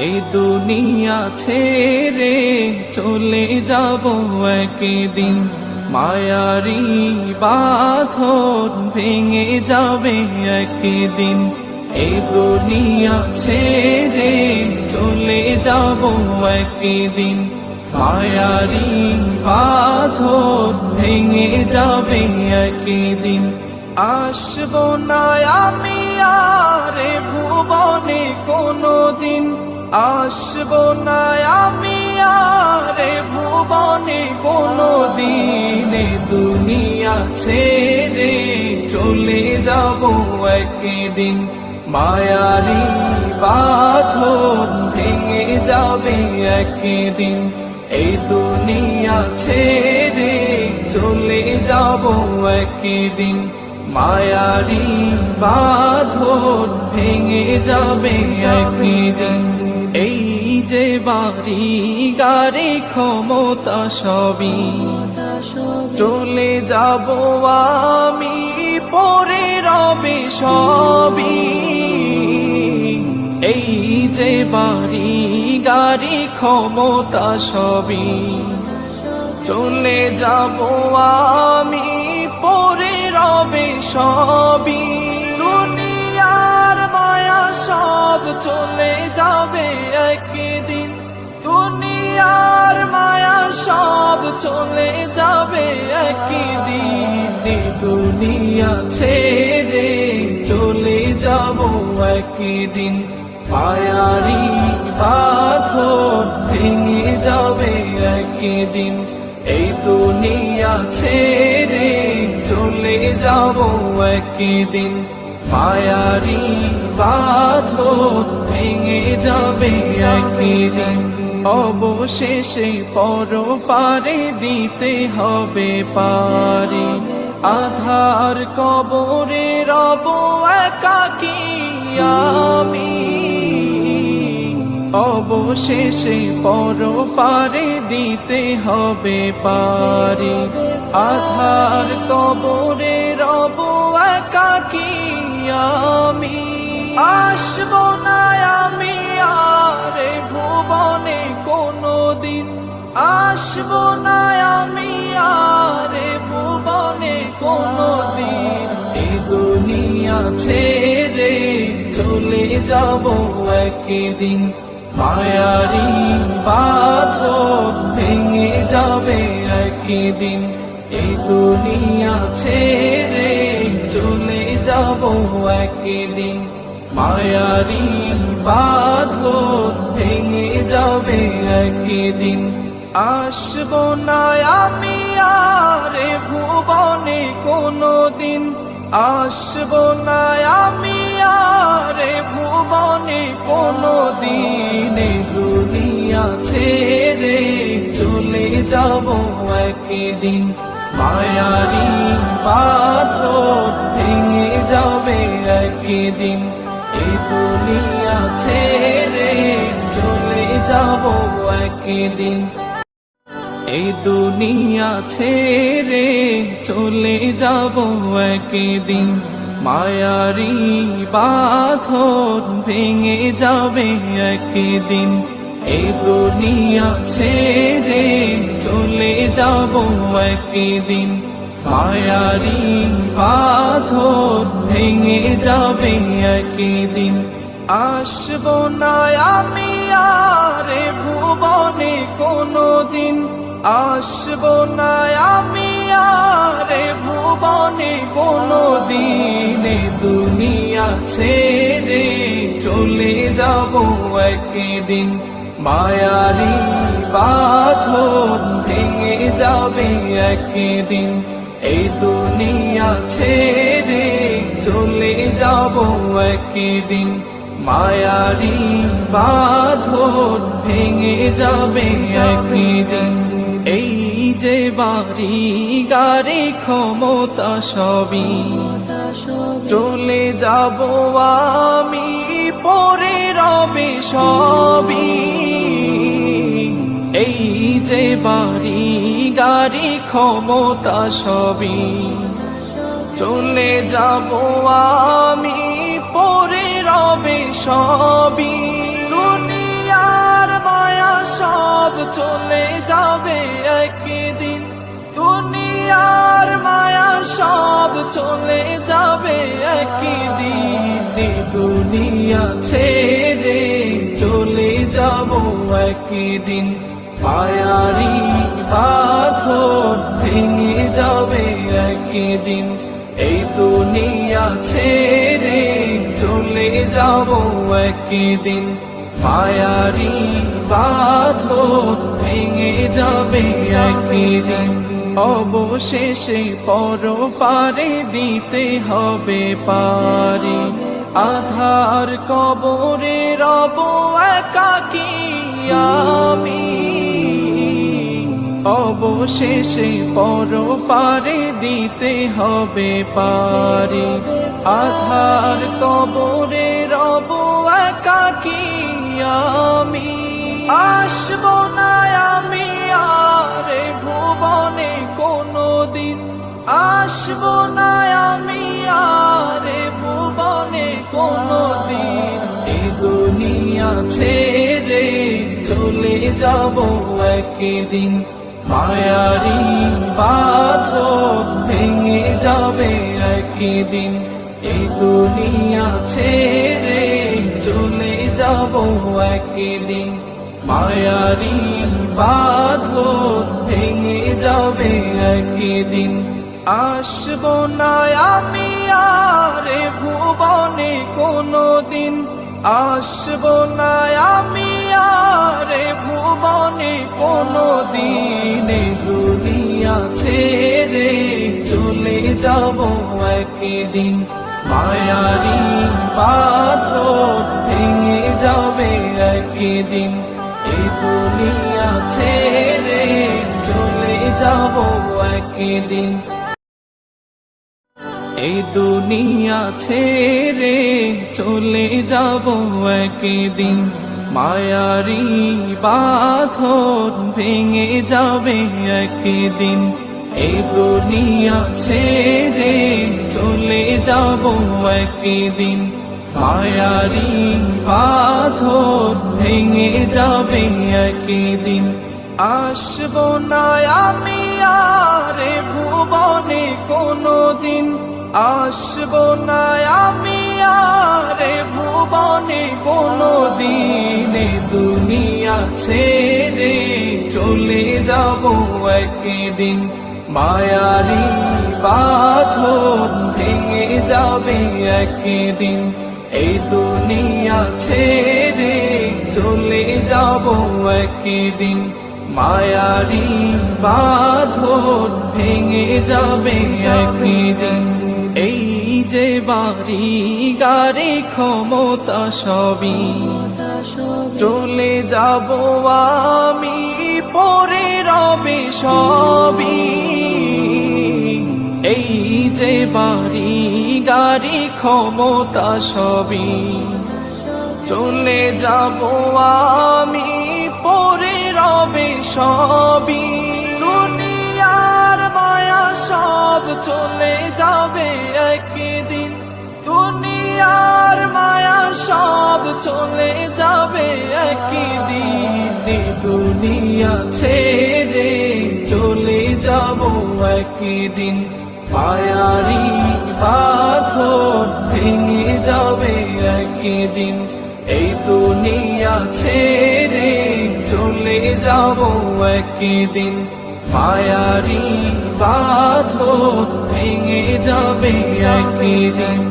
এই দুনিয়া ছেড়ে চলে যাব একদিন, মায়ারি বাঁধন ভেঙে যাবে একদিন। এই দুনিয়া ছেড়ে চলে যাব একদিন, মায়ারি বাঁধন ভেঙে যাবে একদিন। আসবো না আমি আর ভুবনে কোনদিন, আসবো না আমি আর ভুবনে কোনদিন। দুনিয়া ছেড়ে চলে যাব একদিন, মায়ারি বাঁধন ভেঙে যাবে একদিন। এই দুনিয়া ছেড়ে চলে যাব একদিন, মায়ারি বাঁধন ভেঙে যাবে একদিন। এই যে বাড়ি গাড়ি ক্ষমতা সবই চলে যাব আমি, পরে রবে সবই। এই যে বাড়ি গাড়ি ক্ষমতা সবই চলে যাব আমি, পরে রবে সবই। দুনিয়ার মায়া সব চলে যাবে একদিন, দুনিয়ার মায়া সব চলে যাবে একদিন। দুনিয়া ছেড়ে চলে যাব একদিন, মায়ারি বাঁধন ভেঙে যাবে একদিন। এই দুনিয়া ছেড়ে চলে যাব একদিন, মায়ারি বাঁধন ভেঙে যাবে একদিন। অবশেষে পরপারে দিতে হবে পারি, আধার কবরে রব একাকী আমি। অবশেষে পরপারে দিতে হবে পারি, আধার কবরে রব একাকী আমি। আসবো না আমি আর ভুবনে কোনদিন, আসবো না আমি আর ভুবনে কোনদিন। এই দুনিয়া ছেড়ে চলে যাব একদিন, মায়ারি বাঁধন ভেঙে যাবে একদিন। এই দুনিয়া ছেড়ে চলে যাব একদিন, মায়ারি বাঁধন ভেঙে যাবে একদিন। আসবো না আমি আর ভুবনে কোনদিন, আসবো না আমি আর ভুবনে কোনদিন। দুনিয়া ছেড়ে চলে যাব একদিন, মায়ারি বাঁধন ভেঙে যাবে একদিন। এই দুনিয়া ছেড়ে চলে যাব একদিন, এই দুনিয়া ছেড়ে চলে যাব একদিন, মায়ারি বাঁধন ভেঙে যাবে একদিন। এই দুনিয়া ছেড়ে চলে যাব একদিন, মায়ারি বাঁধন ভেঙে যাবে একদিন। আসবো না আমি আর ভুবনে কোনদিন, আসবো না আমি আর ভুবনে কোনদিন। দুনিয়া ছেড়ে চলে যাব একদিন, মায়ারি বাঁধন ভেঙে যাবে একদিন। এই দুনিয়া ছেড়ে চলে যাব একদিন, মায়ারি বাঁধন ভেঙে যাবে একদিন। এই যে বাড়ি গাড়ি ক্ষমতা সবই চলে যাব আমি, পরে রবে সবই। এই যে বাড়ি গাড়ি ক্ষমতা সবই চলে যাব আমি, পরে রবে সবই। দুনিয়া চলে যাবে একদিন এই দুনিয়া ছেড়ে চলে যাব একদিন মায়ারি বাঁধন ভেঙে যাবে একদিন এই দুনিয়া ছেড়ে চলে যাব একদিন মায়ারি বাঁধন ভেঙে যাবে একদিন অবশেষে পরপারে দিতে হবে পারি আধার কবরে রব একাকী আমি অবশেষে পরপারে দিতে হবে পারি আধার কবরে রব একাকী আমি আসবো না আমি আর ভুবনে কোনদিন আসবো না আমি আর ভুবনে কোনদিন এই দুনিয়া ছেড়ে চলে যাব একদিন মায়ারি বাঁধন ভেঙে যাবে একদিন এই দুনিয়া ছেড়ে চলে যাব একদিন মায়ারি বাঁধন ভেঙে যাবে একদিন আসবো না আমি আর ভুবনে কোনদিন আসবো না আমি আর ভুবনে কোনদিন দুনিয়া ছেড়ে চলে যাব একদিন মায়ারি বাঁধন ভেঙে যাবে একদিন এই দুনিয়া ছেড়ে চলে যাব একদিন এই দুনিয়া ছেড়ে চলে যাব একদিন মায়ারি বাঁধন ভেঙে যাবে একদিন এই দুনিয়া ছেড়ে চলে যাব একদিন মায়ারি বাঁধন ভেঙে যাবে একদিন আসবো না আমি আর ভুবনে কোনদিন আসবো না আমি আর ভুবনে কোনদিন দুনিয়া ছেড়ে চলে যাব একদিন মায়ারি বাঁধন ভেঙে যাবে একদিন এই দুনিয়া ছেড়ে চলে যাব একদিন মায়ারি বাঁধন ভেঙে যাবে একদিন এই যে বাড়ি গাড়ি ক্ষমতা সবই চলে যাব আমি পরে রবে সবই এই যে বাড়ি গাড়ি ক্ষমতা সবই চলে যাব আমি পরে রবে সবই দুনিয়ার মায়া সব চলে যাবে একদিন দুনিয়ার মায়া সব চলে যাবে একদিন দুনিয়া ছেড়ে চলে যাব একদিন মায়ারি বাঁধন ভেঙে যাবে একদিন এই দুনিয়া ছেড়ে চলে যাব একদিন মায়ারি বাঁধন ভেঙে যাবে একদিন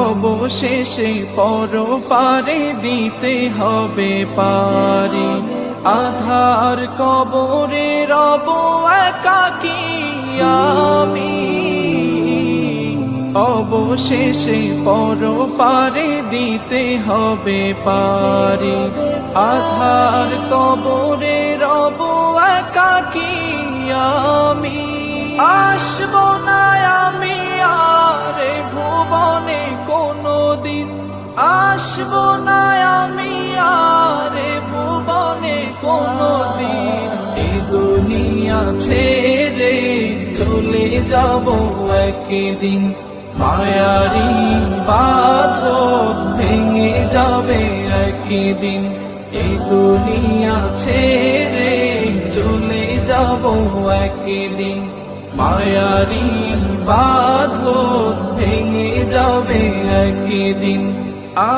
অবশেষে পরপারে দিতে হবে পারি আধার কবরে রব একাকী আমি অবশেষে পরপারে দিতে হবে পারি আধার কবরে রব একাকী আমি আসবো না আমি আর ভুবনে কোনদিন আসবো না আমি আর ভুবনে কোনদিন এই দুনিয়া ছেড়ে চলে যাব একদিন মায়ারি বাঁধন ভেঙে যাবে একদিন এই দুনিয়া ছেড়ে চলে যাব একদিন মায়ারি বাঁধন ভেঙে যাবে একদিন।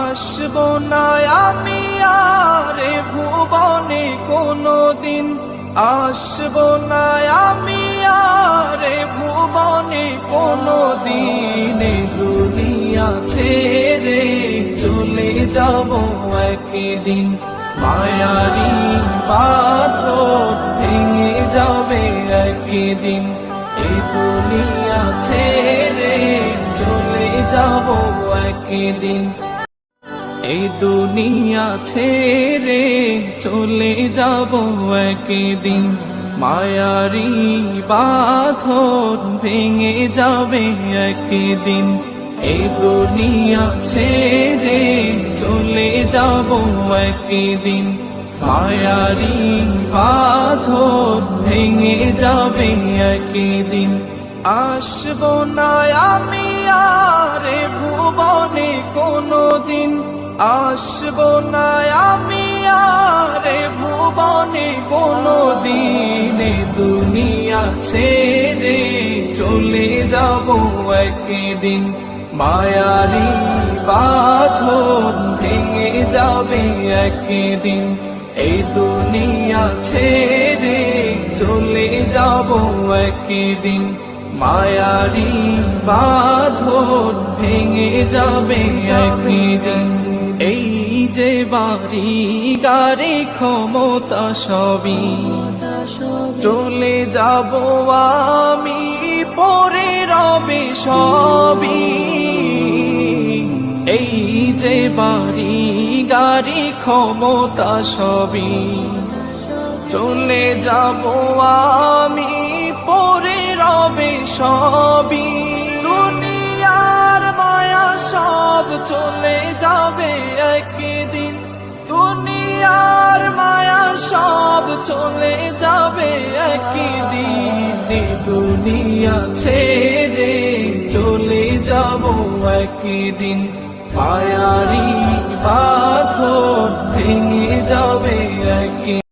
আসবো না আমি আর এ ভুবনে কোনদিন, আসবো না আমি আর এ ভুবনে কোনদিন। এ দুনিয়া ছেড়ে চলে যাব একদিন, মায়ারি বাঁধন ভেঙে যাবে একদিন। এই দুনিয়া ছেড়ে চলে যাব একদিন, এই দুনিয়া ছেড়ে চলে যাব একদিন। মায়ারি বাঁধন ভেঙে যাবে একদিন, এই দুনিয়া ছেড়ে চলে যাব একদিন। মায়ারি বাঁধন ভেঙে যাবে একদিন। আসবো না আমি আর এ ভুবনে কোনদিন, আসবো না আমি আর এ ভুবনে কোনদিন। এ দুনিয়া ছেড়ে চলে যাব একদিন, মায়ারি বাঁধন ভেঙে যাবে একদিন। এই দুনিয়া ছেড়ে চলে যাব একদিন, মায়ারি বাঁধন ভেঙে যাবে একদিন। এই যে বাড়ি গাড়ি ক্ষমতা সবই চলে যাব আমি, পরে রবে সবই। এই যে বাড়ি গাড়ি ক্ষমতা সবই চলে যাব আমি, পরে রবে সবই। দুনিয়ার মায়া সব চলে যাবে একদিন, দুনিয়ার মায়া সব চলে যাবে একদিন। এই দুনিয়া ছেড়ে চলে যাব একদিন, মায়ারি বাঁধন ভেঙে যাবে একদিন।